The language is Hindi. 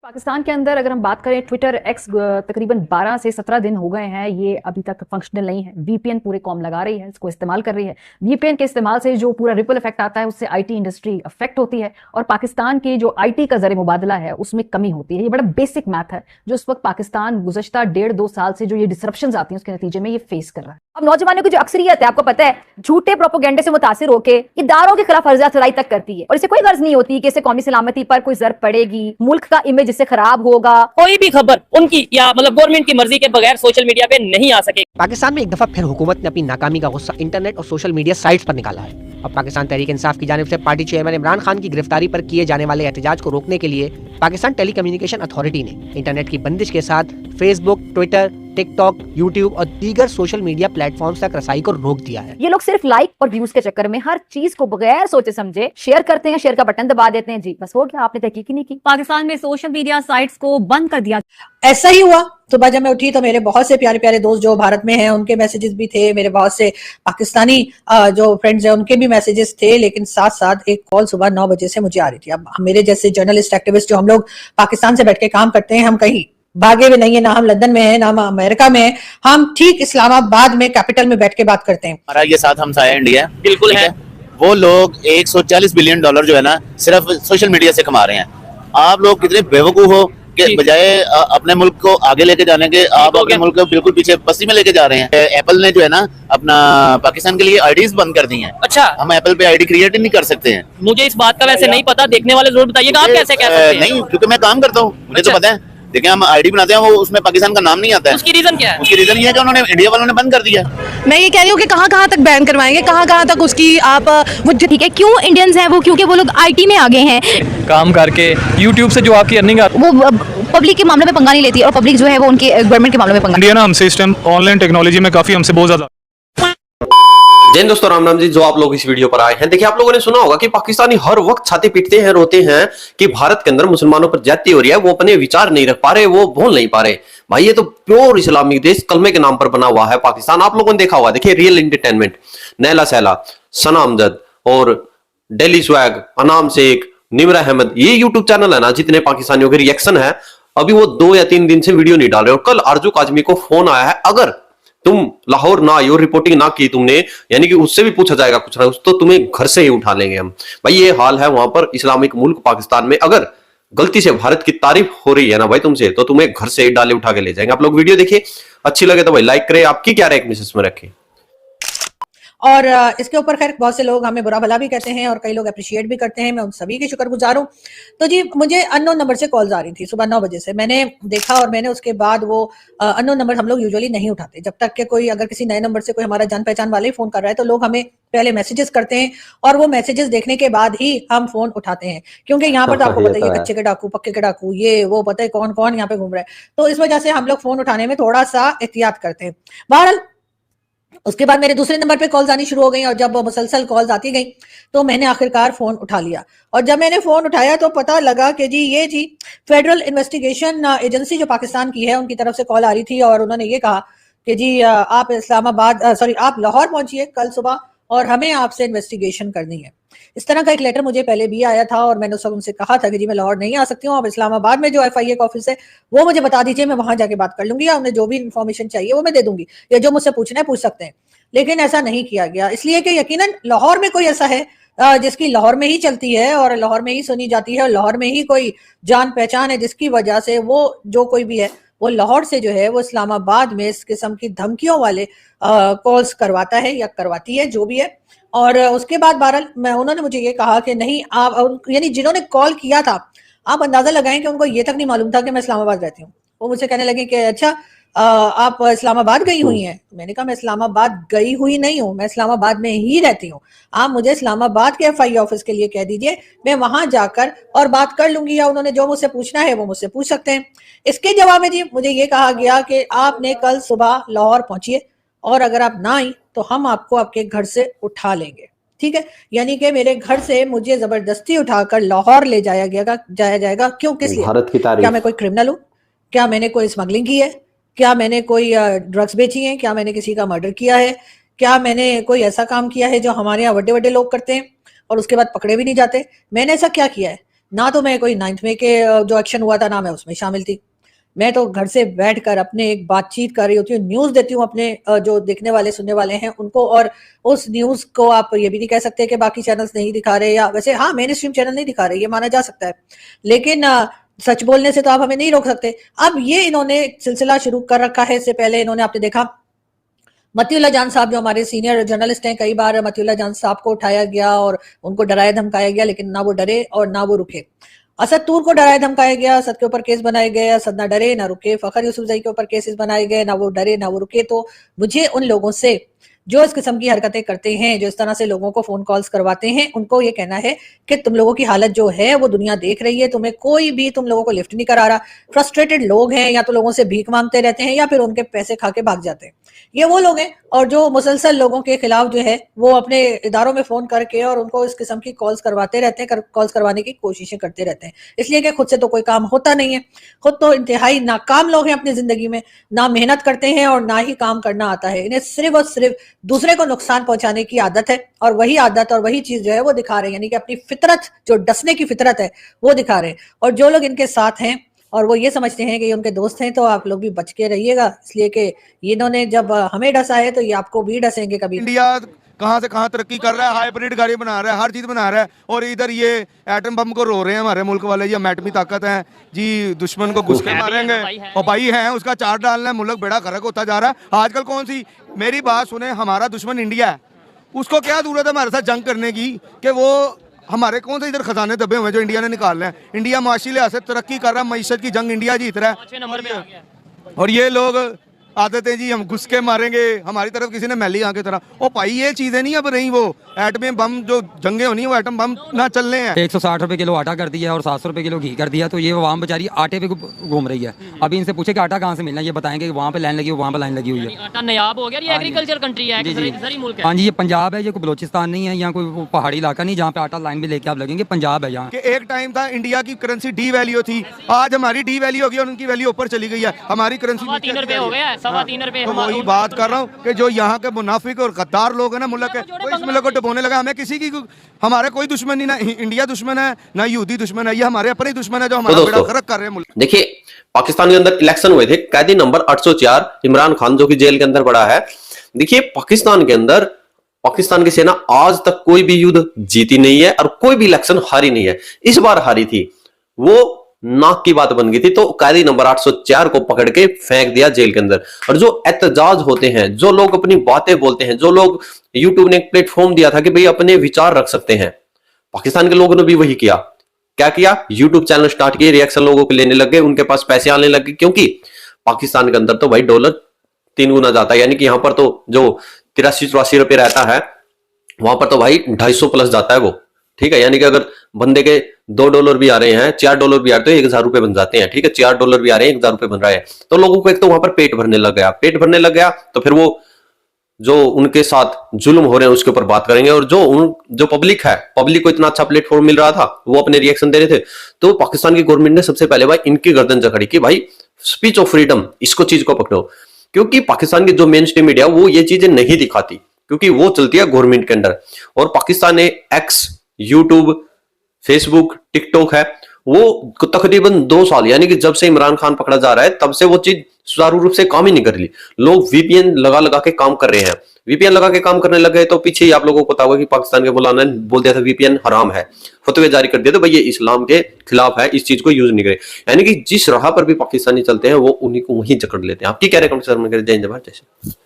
पाकिस्तान के अंदर अगर हम बात करें ट्विटर एक्स तकरीबन 12 से 17 दिन हो गए हैं, ये अभी तक फंक्शनल नहीं है। वीपीएन पूरे कौम लगा रही है, इसको इस्तेमाल कर रही है। वीपीएन के इस्तेमाल से जो पूरा रिपल इफेक्ट आता है उससे आईटी इंडस्ट्री अफेक्ट होती है और पाकिस्तान की जो आईटी का ज़र मुबादला है उसमें कमी होती है। ये बड़ा बेसिक मैथ है जो इस वक्त पाकिस्तान गुज़श्ता 1.5-2 साल से जो ये डिसरप्शन आती हैं उसके नतीजे में ये फेस कर रहा है। अब नौजवानों की जो अक्सरियत है, आपको पता है, झूठे प्रोपोगेंडे से मुतासिर होकर इदारों के खिलाफ फर्जियात चलाई तक करती है और इसे कोई गर्ज नहीं होती कि इससे कौमी सलामती पर कोई जर पड़ेगी, मुल्क का इमेज इससे खराब होगा। कोई भी खबर उनकी या गवर्नमेंट की मर्जी के बगैर सोशल मीडिया पे नहीं आ सके। पाकिस्तान में एक दफा फिर हुकूमत ने अपनी नाकामी का गुस्सा इंटरनेट और सोशल मीडिया साइट्स पर निकाला है। अब पाकिस्तान तहरीक इंसाफ की जानिब से पार्टी चेयरमैन इमरान खान की गिरफ्तारी पर किए जाने वाले एहतजाज को रोकने के लिए पाकिस्तान टेलीकम्युनिकेशन अथॉरिटी ने इंटरनेट की बंदिश के साथ फेसबुक, ट्विटर, टिकटॉक, यूट्यूब और दीगर सोशल मीडिया प्लेटफॉर्म्स तक रसाई को रोक दिया है। ये लोग सिर्फ लाइक और व्यूज के चक्कर में हर चीज को बगैर सोचे समझे शेयर करते हैं, शेयर का बटन दबा देते हैं, जी बस हो गया, आपने तहकीक ही नहीं की। पाकिस्तान में सोशल मीडिया साइट्स को बंद कर दिया। ऐसा ही हुआ। सुबह जब मैं उठी तो मेरे बहुत से प्यारे प्यारे दोस्त जो भारत में हैं उनके मैसेजेस भी थे, मेरे बहुत से पाकिस्तानी जो फ्रेंड्स हैं उनके भी मैसेजेस थे, लेकिन साथ साथ एक कॉल सुबह 9 बजे से मुझे आ रही थी। अब मेरे जैसे जर्नलिस्ट एक्टिविस्ट जो हम लोग पाकिस्तान से बैठ के काम करते हैं, हम कहीं भागे हुए नहीं है, ना हम लंदन में है, ना हम अमेरिका में है, हम ठीक इस्लामाबाद में कैपिटल में बैठ के बात करते हैं। हमारा ये साथ हमसाया इंडिया बिल्कुल है। वो लोग $140 बिलियन जो है ना सिर्फ सोशल मीडिया से कमा रहे हैं। आप लोग कितने बेवकूफ हो कि बजाय अपने मुल्क को आगे लेके जाने के आप अपने मुल्क को बिल्कुल पीछे बस्ती में लेके जा रहे हैं। एप्पल ने जो है ना अपना पाकिस्तान के लिए आईडीज बंद कर दी हैं। अच्छा, हम एप्पल पे आईडी क्रिएट ही नहीं कर सकते हैं। मुझे इस बात का वैसे नहीं पता, देखने वाले जरूर बताइएगा। आप कैसे कह सकते हैं? नहीं, क्योंकि मैं काम करता हूँ, मुझे तो पता है। देखिए, हम आईडी बनाते हैं, वो उसमें पाकिस्तान का नाम नहीं आता है। उसकी रीजन क्या है? उसकी रीजन ये है कि उन्होंने इंडिया वालों ने बंद कर दिया। मैं ये कह रही हूँ कि कहाँ तक बैन करवाएंगे, कहाँ तक उसकी आप वो ठीक है, क्यों इंडियंस हैं वो? क्योंकि वो लोग आईटी में आगे हैं, काम करके यूट्यूब से जो आपकी अर्निंग वो पब्लिक के मामले में पंगा नहीं लेती और पब्लिक जो है वो उनके गवर्नमेंट के मामले में पंगा। इंडिया ना हमसे इस टाइम ऑनलाइन टेक्नोलॉजी में काफी हमसे बहुत ज्यादा। जय हिंद दोस्तों, राम राम जी। जो आप लोग इस वीडियो पर आए हैं, देखिए आप लोगों ने सुना होगा कि पाकिस्तानी हर वक्त छाती पीटते हैं, रोते हैं कि भारत के अंदर मुसलमानों पर ज्यादती हो रही है, वो अपने विचार नहीं रख पा रहे, वो बोल नहीं पा रहे। भाई ये तो प्योर इस्लामिक देश कलमे के नाम पर बना हुआ है पाकिस्तान। आप लोगों ने देखा हुआ, देखिए रियल एंटरटेनमेंट, नैला सैला, सना अमजद और डेली स्वैग, अनाम शेख, निमरा अहमद, ये यूट्यूब चैनल है ना, जितने पाकिस्तानियों के रिएक्शन है, अभी वो 2 या 3 दिन से वीडियो नहीं डाल रहे। और कल आरजू काजमी को फोन आया है, अगर तुम लाहौर ना आई और रिपोर्टिंग ना की तुमने, यानी कि उससे भी पूछा जाएगा कुछ ना कुछ, तो तुम्हें घर से ही उठा लेंगे हम। भाई ये हाल है वहां पर इस्लामिक मुल्क पाकिस्तान में। अगर गलती से भारत की तारीफ हो रही है ना भाई तुमसे, तो तुम्हें घर से ही डाले उठा के ले जाएंगे। आप लोग वीडियो देखिए, अच्छी लगे तो भाई लाइक करें, आपकी क्या राय एक मैसेज में रखें। और इसके ऊपर खैर बहुत से लोग हमें बुरा भला भी कहते हैं और कई लोग अप्रिशिएट भी करते हैं, मैं उन सभी की शुक्रगुजार हूँ। तो जी मुझे अननोन नंबर से कॉल्स आ रही थी सुबह 9 बजे से। मैंने देखा और मैंने उसके बाद वो अननोन नंबर हम लोग यूजुअली नहीं उठाते जब तक कि कोई, अगर किसी नए नंबर से कोई हमारा जान पहचान वाले ही फोन कर रहा है तो लोग हमें पहले मैसेजेस करते हैं और वो मैसेजेस देखने के बाद ही हम फोन उठाते हैं, क्योंकि यहाँ पर तो आपको पता है कच्चे के डाकू, पक्के के डाकू, ये वो पता है कौन कौन यहाँ पे घूम रहा है। तो इस वजह से हम लोग फोन उठाने में थोड़ा सा एहतियात करते हैं। बहरहाल उसके बाद मेरे दूसरे नंबर पे कॉल्स आनी शुरू हो गई और जब मुसलसल कॉल्स आती गई तो मैंने आखिरकार फोन उठा लिया। और जब मैंने फोन उठाया तो पता लगा कि जी ये थी फेडरल इन्वेस्टिगेशन एजेंसी जो पाकिस्तान की है, उनकी तरफ से कॉल आ रही थी और उन्होंने ये कहा कि जी आप आप लाहौर पहुंचिए कल सुबह और हमें आपसे इन्वेस्टिगेशन करनी है। इस तरह का एक लेटर मुझे पहले भी आया था और मैंने उनसे कहा था कि जी मैं लाहौर नहीं आ सकती हूँ, आप इस्लामाबाद में जो FIA का ऑफिस है वो मुझे बता दीजिए, मैं वहां जाके बात कर लूंगी या उन्हें जो भी इन्फॉर्मेशन चाहिए वो मैं दे दूंगी, या जो मुझसे पूछना है पूछ सकते हैं। लेकिन ऐसा नहीं किया गया, इसलिए कि यकीनन लाहौर में कोई ऐसा है जिसकी लाहौर में ही चलती है और लाहौर में ही सुनी जाती है और लाहौर में ही कोई जान पहचान है, जिसकी वजह से वो जो कोई भी है वो लाहौर से जो है वो इस्लामाबाद में इस किस्म की धमकियों वाले कॉल्स करवाता है या करवाती है, जो भी है। और उसके बाद बहरहाल उन्होंने मुझे ये कहा कि नहीं आप, यानी जिन्होंने कॉल किया था, आप अंदाजा लगाएं कि उनको ये तक नहीं मालूम था कि मैं इस्लामाबाद रहती हूँ। वो मुझसे कहने लगे कि अच्छा आप इस्लामाबाद गई हुई हैं। मैंने कहा मैं इस्लामाबाद गई हुई नहीं हूँ, मैं इस्लामाबाद में ही रहती हूँ। आप मुझे इस्लामाबाद के FIA ऑफिस के लिए कह दीजिए, मैं वहां जाकर और बात कर लूंगी, या उन्होंने जो मुझसे पूछना है वो मुझसे पूछ सकते हैं। इसके जवाब में जी मुझे ये कहा गया कि आपने कल सुबह लाहौर पहुंचिए और अगर आप ना आई तो हम आपको आपके घर से उठा लेंगे। ठीक है, यानी कि मेरे घर से मुझे जबरदस्ती उठाकर लाहौर ले जाया जाएगा। क्यों, किस लिए? भारत की तारीफ। क्या मैं कोई क्रिमिनल हूँ? क्या मैंने कोई स्मगलिंग की है? क्या मैंने कोई ड्रग्स बेची है? क्या मैंने किसी का मर्डर किया है? क्या मैंने कोई ऐसा काम किया है जो हमारे यहाँ बड़े बड़े लोग करते हैं और उसके बाद पकड़े भी नहीं जाते? मैंने ऐसा क्या किया है ना तो मैं कोई 9th में के जो एक्शन हुआ था ना मैं उसमें शामिल थी। मैं तो घर से बैठकर अपने एक बातचीत कर रही होती हूँ, न्यूज़ देती हूँ अपने जो देखने वाले सुनने वाले हैं उनको, और उस न्यूज़ को आप ये भी नहीं कह सकते कि बाकी चैनल्स नहीं दिखा रहे, या वैसे हाँ मेन स्ट्रीम चैनल नहीं दिखा रहे, ये माना जा सकता है, लेकिन सच बोलने से तो आप हमें नहीं रोक सकते। अब ये इन्होंने सिलसिला शुरू कर रखा है। इससे पहले इन्होंने, आपने देखा मतीउल्लाह जान साहब जो हमारे सीनियर जर्नलिस्ट हैं, कई बार मतीउल्लाह जान साहब को उठाया गया और उनको डराया धमकाया गया, लेकिन ना वो डरे और ना वो रुके। असद तूर को डराया धमकाया गया, असद के ऊपर केस बनाए गए, असद ना डरे ना रुके। फखर यूसुफजई के ऊपर केसेस बनाए गए, ना वो डरे ना वो रुके। तो मुझे उन लोगों से जो इस किस्म की हरकतें करते हैं, जो इस तरह से लोगों को फोन कॉल्स करवाते हैं, उनको ये कहना है कि तुम लोगों की हालत जो है वो दुनिया देख रही है, तुम्हें कोई भी तुम लोगों को लिफ्ट नहीं करा रहा। फ्रस्ट्रेटेड लोग हैं, या तो लोगों से भीख मांगते रहते हैं या फिर उनके पैसे खा के भाग जाते हैं। ये वो लोग हैं और जो मुसलसल लोगों के खिलाफ जो है वो अपने इदारों में फोन करके और उनको इस किस्म की कॉल्स करवाते रहते हैं, कॉल्स करवाने की कोशिशें करते रहते हैं, इसलिए कि खुद से तो कोई काम होता नहीं है। खुद तो इंतहाई नाकाम लोग हैं अपनी जिंदगी में, ना मेहनत करते हैं और ना ही काम करना आता है। इन्हें सिर्फ और सिर्फ दूसरे को नुकसान पहुंचाने की आदत है, और वही आदत और वही चीज जो है वो दिखा रहे हैं, यानी कि अपनी फितरत, जो डसने की फितरत है वो दिखा रहे हैं। और जो लोग इनके साथ हैं और वो ये समझते हैं कि ये उनके दोस्त हैं, तो आप लोग भी बच के रहिएगा, इसलिए कि इन्होंने जब हमें डसा है तो ये आपको भी डसेंगे कभी। इंडिया कहां से कहां तरक्की कर रहा है, हाइब्रिड गाड़ी बना रहा है, हर चीज बना रहा है, और इधर ये एटम बम को रो रहे हैं हमारे मुल्क वाले, ये एटमी ताकत है जी, दुश्मन को घुस के मारेंगे, और भाई है उसका चार्ट डालना है, मुल्क बेड़ा गर्क होता जा रहा है। आजकल कौन सी, मेरी बात सुने, हमारा दुश्मन इंडिया है, उसको क्या जरूरत है हमारे साथ जंग करने की, कि वो हमारे कौन से इधर खजाने दबे हुए जो इंडिया ने निकालना है। इंडिया माशी लिहाज से तरक्की कर रहा है, मईशत की जंग इंडिया जीत रहा है, और ये लोग आदत है जी हम घुस के मारेंगे, हमारी तरफ किसी ने मैली आंख की तरह। ओ भाई ये चीजें नहीं अब रही, वो एटमी बम जो जंगे होनी है वो एटम बम ना चलने हैं। 160 रुपए किलो आटा कर दिया और 700 रुपए किलो घी कर दिया, तो ये आवाम बेचारी आटे पे घूम रही है। अभी इनसे पूछे कि आटा कहाँ से मिलना है, ये बताएंगे कि वहाँ पे लाइन लगी हुई, वहाँ पे लाइन लगी हुई है। आटा नायाब हो गया, ये एग्रीकल्चर कंट्री है, जरी मुल्क है। हाँ जी, ये पंजाब है, ये कोई बलोचिस्तान नहीं है, यहाँ कोई पहाड़ी इलाका नहीं जहाँ पे आटा लाइन में लेके आप लगेंगे, पंजाब है यहाँ। एक टाइम था इंडिया की करेंसी डी वैल्यू थी, आज हमारी डी वैल्यू हो गई और उनकी वैल्यू ऊपर चली गई है, हमारी करेंसी 3 रुपए हो गया, 3.25 रुपए। वही बात कर रहा हूँ कि जो यहाँ के मुनाफिक और गद्दार लोग हैं ना मुल्क के, वो इस मुल्क को डुबोने लगा। हमें किसी की, हमारे कोई दुश्मन नहीं, ना इंडिया दुश्मन है ना यहूदी दुश्मन है, ये हमारे अपने ही दुश्मन है जो हमारा बेड़ा गर्क कर रहे हैं मुल्क। देखिए, पाकिस्तान के अंदर इलेक्शन हुए थे, कैदी नंबर 804 इमरान खान जो कि जेल के अंदर पड़ा है। देखिए, पाकिस्तान के अंदर पाकिस्तान की सेना आज तक कोई भी युद्ध जीती नहीं है और कोई भी इलेक्शन हारी नहीं है। इस बार हारी थी, वो नाक की बात बन गई थी, तो कैदी नंबर 804 को पकड़ के फेंक दिया जेल के अंदर। और जो एहतजाज होते हैं, जो लोग अपनी बातें बोलते हैं, जो लोग, यूट्यूब ने एक प्लेटफॉर्म दिया था कि भाई अपने विचार रख सकते हैं, पाकिस्तान के लोगों ने भी वही किया। क्या किया? यूट्यूब चैनल स्टार्ट किए, रिएक्शन लोगों को लेने लग गए, उनके पास पैसे आने लगे, क्योंकि पाकिस्तान के अंदर तो भाई डॉलर 3 गुना जाता है, यानी कि यहाँ पर तो जो 83-84 रुपए रहता है, वहां पर तो भाई 250 प्लस जाता है वो, ठीक है। यानी कि अगर बंदे के $2 भी आ रहे हैं, $4 भी आ रहे हैं, तो 1000 रुपए बन जाते हैं, ठीक है। $4 भी आ रहे हैं, 1000 रुपए बन रहा है, तो लोगों को एक तो वहां पर पेट भरने लग गया, तो फिर वो जो उनके साथ जुल्म हो रहे हैं उसके ऊपर बात करेंगे। और जो पब्लिक है, पब्लिक को इतना अच्छा प्लेटफॉर्म मिल रहा था, वो अपने रिएक्शन दे रहे थे, तो पाकिस्तान की गवर्नमेंट ने सबसे पहले भाई इनकी गर्दन जकड़ी कि भाई स्पीच ऑफ फ्रीडम, इसको चीज को पकड़ो, क्योंकि पाकिस्तान की जो मेन स्ट्रीम मीडिया वो ये चीजें नहीं दिखाती, क्योंकि वो चलती है गवर्नमेंट के अंडर। और पाकिस्तान ने एक्स, यूट्यूब, फेसबुक, टिकटॉक है, वो तकरीबन 2 साल, यानी कि जब से इमरान खान पकड़ा जा रहा है तब से वो चीज सुचारू रूप से काम ही नहीं कर रही। लोग वीपीएन लगा के काम कर रहे हैं, वीपीएन लगा के काम करने लगे, तो पीछे ही आप लोगों को पता होगा कि पाकिस्तान के मौलाना ने बोल दिया था वीपीएन हराम है, फतवे जारी कर दिया, तो भाई ये इस्लाम के खिलाफ है, इस चीज को यूज नहीं करे। यानी कि जिस राह पर भी पाकिस्तानी चलते हैं वो उन्हीं को वहीं जकड़ लेते हैं। आप क्या कह रहे हैं? जय हिंद, जय।